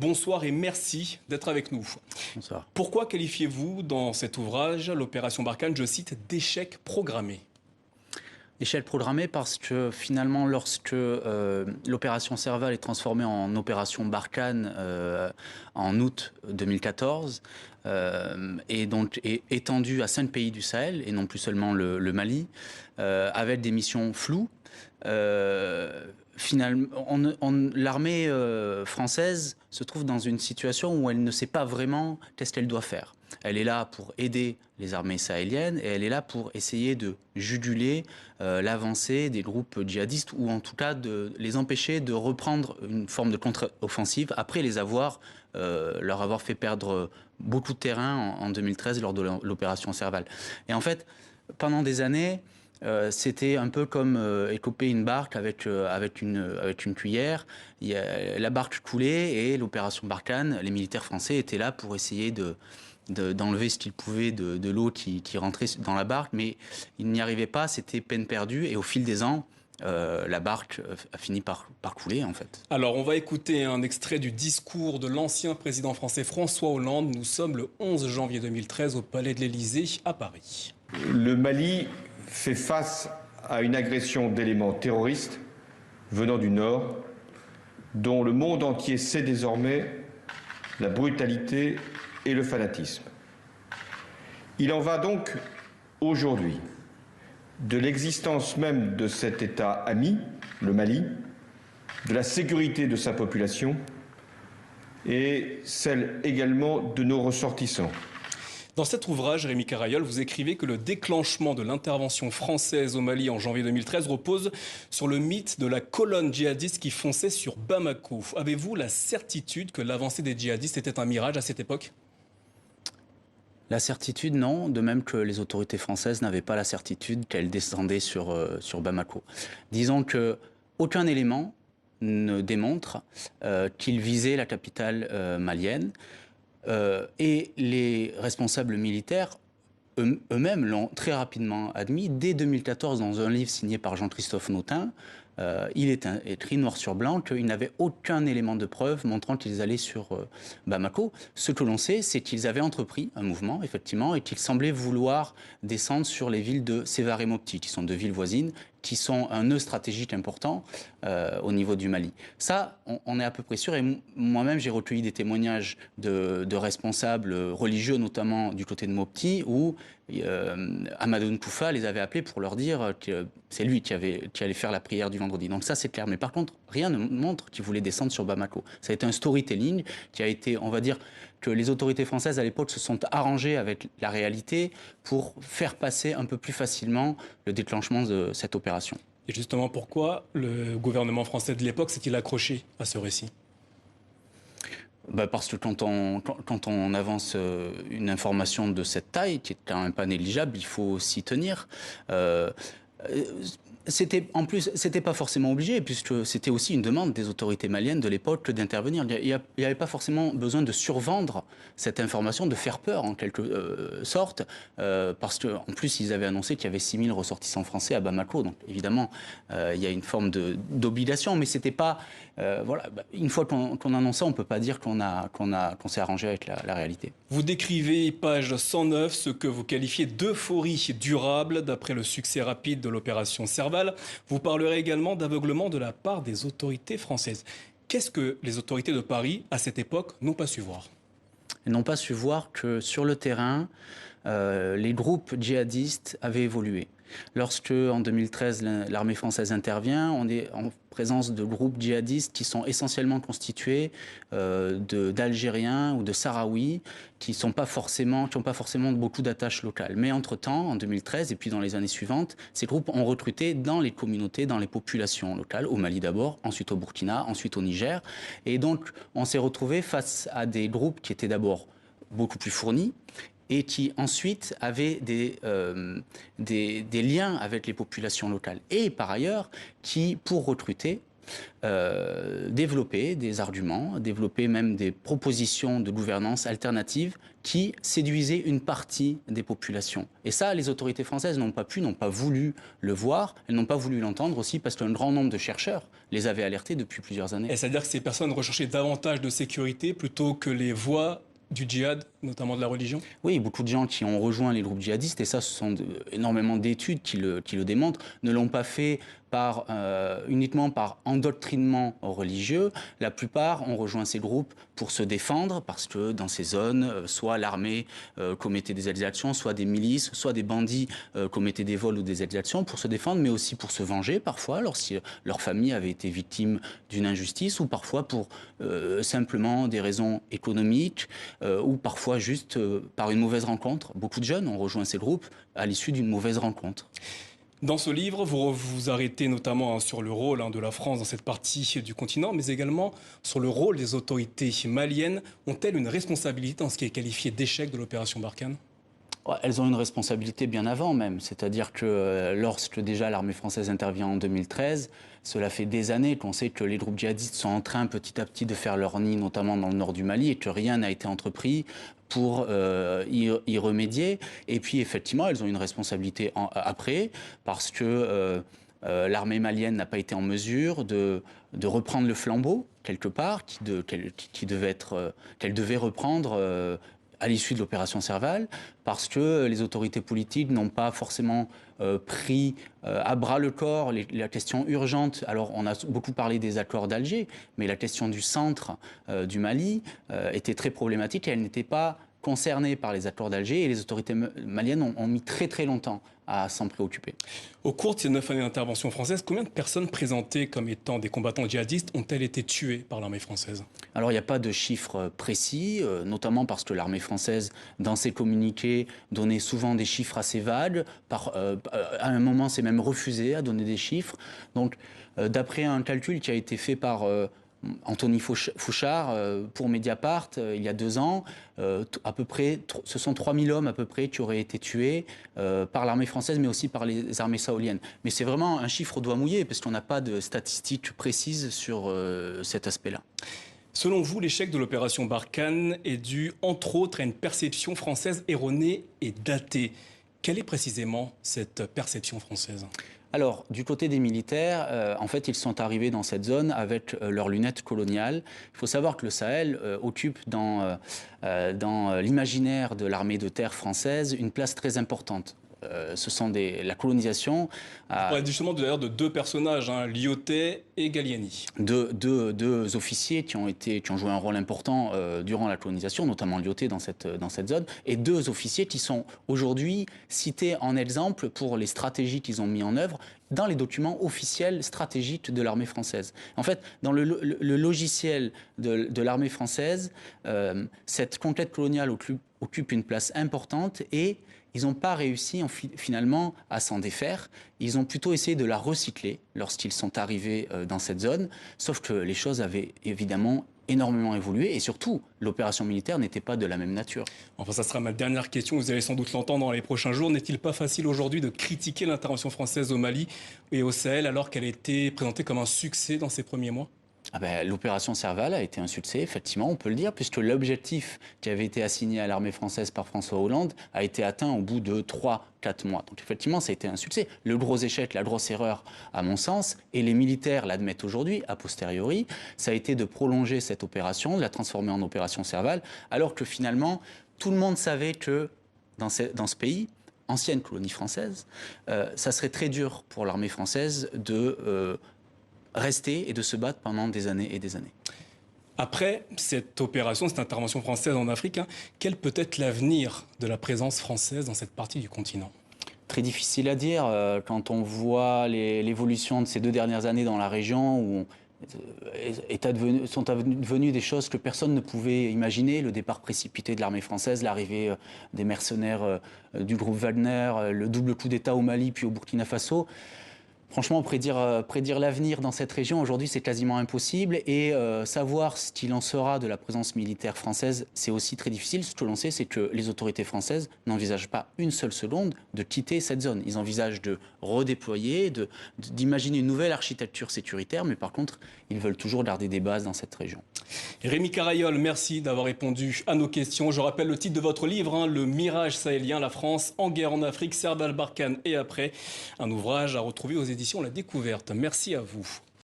Bonsoir et merci d'être avec nous. Bonsoir. Pourquoi qualifiez-vous dans cet ouvrage l'opération Barkhane, je cite, d'échec programmé? Échec programmé parce que finalement, lorsque l'opération Serval est transformée en opération Barkhane en août 2014 et donc est étendue à 5 pays du Sahel et non plus seulement le Mali, avec des missions floues. Finalement, l'armée française se trouve dans une situation où elle ne sait pas vraiment qu'est-ce qu'elle doit faire. Elle est là pour aider les armées sahéliennes et elle est là pour essayer de juguler l'avancée des groupes djihadistes ou en tout cas de les empêcher de reprendre une forme de contre-offensive après leur avoir fait perdre beaucoup de terrain en 2013 lors de l'opération Serval. Et en fait, pendant des années, c'était un peu comme écoper une barque avec une cuillère. La barque coulait et l'opération Barkhane, les militaires français étaient là pour essayer d'enlever ce qu'ils pouvaient de l'eau qui rentrait dans la barque, mais ils n'y arrivaient pas, c'était peine perdue et au fil des ans, la barque a fini par couler en fait. Alors on va écouter un extrait du discours de l'ancien président français François Hollande. Nous sommes le 11 janvier 2013 au Palais de l'Élysée à Paris. Le Mali fait face à une agression d'éléments terroristes venant du Nord, dont le monde entier sait désormais la brutalité et le fanatisme. Il en va donc aujourd'hui de l'existence même de cet État ami, le Mali, de la sécurité de sa population et celle également de nos ressortissants. Dans cet ouvrage, Rémi Carayol, vous écrivez que le déclenchement de l'intervention française au Mali en janvier 2013 repose sur le mythe de la colonne djihadiste qui fonçait sur Bamako. Avez-vous la certitude que l'avancée des djihadistes était un mirage à cette époque ? La certitude, non, de même que les autorités françaises n'avaient pas la certitude qu'elles descendaient sur Bamako. Disons qu'aucun élément ne démontre qu'ils visaient la capitale malienne. Et les responsables militaires eux-mêmes l'ont très rapidement admis. Dès 2014, dans un livre signé par Jean-Christophe Notin, il est écrit noir sur blanc qu'il n'avait aucun élément de preuve montrant qu'ils allaient sur Bamako. Ce que l'on sait, c'est qu'ils avaient entrepris un mouvement, effectivement, et qu'ils semblaient vouloir descendre sur les villes de Sévar et Mopti, qui sont deux villes voisines, qui sont un nœud stratégique important au niveau du Mali. Ça, on est à peu près sûr. Et moi-même, j'ai recueilli des témoignages de responsables religieux, notamment du côté de Mopti, où Amadou Nkoufa les avait appelés pour leur dire que c'est lui qui allait faire la prière du vendredi. Donc ça, c'est clair. Mais par contre, rien ne montre qu'il voulait descendre sur Bamako. Ça a été un storytelling qui a été, on va dire, que les autorités françaises à l'époque se sont arrangées avec la réalité pour faire passer un peu plus facilement le déclenchement de cette opération. Et justement, pourquoi le gouvernement français de l'époque s'est-il accroché à ce récit ? Parce que quand on avance une information de cette taille, qui est quand même pas négligeable, il faut s'y tenir. C'était pas forcément obligé, puisque c'était aussi une demande des autorités maliennes de l'époque d'intervenir. Il n'y avait pas forcément besoin de survendre cette information, de faire peur en quelque sorte, parce qu'en plus ils avaient annoncé qu'il y avait 6000 ressortissants français à Bamako. Donc évidemment, il y a une forme d'obligation, mais c'était pas... une fois qu'on annonce ça, on ne peut pas dire qu'on s'est arrangé avec la réalité. Vous décrivez, page 109, ce que vous qualifiez d'euphorie durable d'après le succès rapide de l'opération Serval. Vous parlerez également d'aveuglement de la part des autorités françaises. Qu'est-ce que les autorités de Paris, à cette époque, n'ont pas su voir ? Elles n'ont pas su voir que sur le terrain, les groupes djihadistes avaient évolué. Lorsque, en 2013, l'armée française intervient, on est en présence de groupes djihadistes qui sont essentiellement constitués d'Algériens ou de Sahraouis qui n'ont pas forcément beaucoup d'attaches locales. Mais entre-temps, en 2013 et puis dans les années suivantes, ces groupes ont recruté dans les communautés, dans les populations locales, au Mali d'abord, ensuite au Burkina, ensuite au Niger. Et donc, on s'est retrouvé face à des groupes qui étaient d'abord beaucoup plus fournis, et qui ensuite avaient des liens avec les populations locales. Et par ailleurs, qui, pour recruter, développer des arguments, développer même des propositions de gouvernance alternatives qui séduisaient une partie des populations. Et ça, les autorités françaises n'ont pas voulu le voir, elles n'ont pas voulu l'entendre aussi parce qu'un grand nombre de chercheurs les avaient alertés depuis plusieurs années. Et c'est-à-dire que ces personnes recherchaient davantage de sécurité plutôt que les voies du djihad, notamment de la religion? Oui, beaucoup de gens qui ont rejoint les groupes djihadistes, et ça, ce sont énormément d'études qui le démontrent, ne l'ont pas fait uniquement par endoctrinement religieux. La plupart ont rejoint ces groupes pour se défendre, parce que dans ces zones, soit l'armée commettait des exactions, soit des milices, soit des bandits commettaient des vols ou des exactions pour se défendre, mais aussi pour se venger parfois, lorsque leur famille avait été victime d'une injustice, ou parfois pour simplement des raisons économiques, ou parfois juste par une mauvaise rencontre. Beaucoup de jeunes ont rejoint ces groupes à l'issue d'une mauvaise rencontre. Dans ce livre, vous vous arrêtez notamment sur le rôle de la France dans cette partie du continent, mais également sur le rôle des autorités maliennes. Ont-elles une responsabilité dans ce qui est qualifié d'échec de l'opération Barkhane ? Elles ont une responsabilité bien avant même, c'est-à-dire que lorsque déjà l'armée française intervient en 2013, cela fait des années qu'on sait que les groupes djihadistes sont en train petit à petit de faire leur nid, notamment dans le nord du Mali, et que rien n'a été entrepris pour y remédier. Et puis effectivement, elles ont une responsabilité après, parce que l'armée malienne n'a pas été en mesure de reprendre le flambeau, quelque part, qu'elle devait reprendre à l'issue de l'opération Serval, parce que les autorités politiques n'ont pas forcément pris à bras le corps la question urgente. Alors, on a beaucoup parlé des accords d'Alger, mais la question du centre du Mali était très problématique et elle n'était pas concernée par les accords d'Alger, et les autorités maliennes ont mis très très longtemps à s'en préoccuper. Au cours de ces 9 années d'intervention française, combien de personnes présentées comme étant des combattants djihadistes ont-elles été tuées par l'armée française ? Alors, il n'y a pas de chiffres précis, notamment parce que l'armée française, dans ses communiqués, donnait souvent des chiffres assez vagues. À un moment, c'est même refusé à donner des chiffres. Donc, d'après un calcul qui a été fait par Anthony Fouchard pour Mediapart il y a 2 ans, à peu près, ce sont 3000 hommes à peu près qui auraient été tués par l'armée française, mais aussi par les armées saoudiennes. Mais c'est vraiment un chiffre au doigt mouillé, parce qu'on n'a pas de statistiques précises sur cet aspect-là. Selon vous, l'échec de l'opération Barkhane est dû, entre autres, à une perception française erronée et datée. Quelle est précisément cette perception française ? Alors, du côté des militaires, en fait, ils sont arrivés dans cette zone avec leurs lunettes coloniales. Il faut savoir que le Sahel occupe dans l'imaginaire de l'armée de terre française une place très importante. Ce sont la colonisation. On parle justement d'ailleurs de 2 personnages, Lyautey et Gallieni. Deux officiers qui ont joué un rôle important durant la colonisation, notamment Lyautey dans cette zone, et 2 officiers qui sont aujourd'hui cités en exemple pour les stratégies qu'ils ont mis en œuvre dans les documents officiels stratégiques de l'armée française. En fait, dans le logiciel de l'armée française, cette conquête coloniale occupe une place importante, et ils n'ont pas réussi finalement à s'en défaire. Ils ont plutôt essayé de la recycler lorsqu'ils sont arrivés dans cette zone. Sauf que les choses avaient évidemment énormément évolué, et surtout, l'opération militaire n'était pas de la même nature. Enfin, ça sera ma dernière question. Vous allez sans doute l'entendre dans les prochains jours. N'est-il pas facile aujourd'hui de critiquer l'intervention française au Mali et au Sahel alors qu'elle a été présentée comme un succès dans ses premiers mois ? L'opération Serval a été un succès, effectivement, on peut le dire, puisque l'objectif qui avait été assigné à l'armée française par François Hollande a été atteint au bout de 3-4 mois. Donc effectivement, ça a été un succès. Le gros échec, la grosse erreur, à mon sens, et les militaires l'admettent aujourd'hui, a posteriori, ça a été de prolonger cette opération, de la transformer en opération Serval, alors que finalement, tout le monde savait que dans ce pays, ancienne colonie française, ça serait très dur pour l'armée française de rester et de se battre pendant des années et des années. Après cette opération, cette intervention française en Afrique, quel peut être l'avenir de la présence française dans cette partie du continent ? Très difficile à dire. Quand on voit l'évolution de ces 2 dernières années dans la région, où sont devenues des choses que personne ne pouvait imaginer, le départ précipité de l'armée française, l'arrivée des mercenaires du groupe Wagner, le double coup d'État au Mali puis au Burkina Faso. Franchement, prédire l'avenir dans cette région, aujourd'hui, c'est quasiment impossible. Et savoir ce qu'il en sera de la présence militaire française, c'est aussi très difficile. Ce que l'on sait, c'est que les autorités françaises n'envisagent pas une seule seconde de quitter cette zone. Ils envisagent de redéployer, d'imaginer une nouvelle architecture sécuritaire, mais par contre, ils veulent toujours garder des bases dans cette région. Rémi Carayol, merci d'avoir répondu à nos questions. Je rappelle le titre de votre livre, Le Mirage sahélien, la France en guerre en Afrique, Serval Barkhane et après. Un ouvrage à retrouver aux éditions La Découverte. Merci à vous.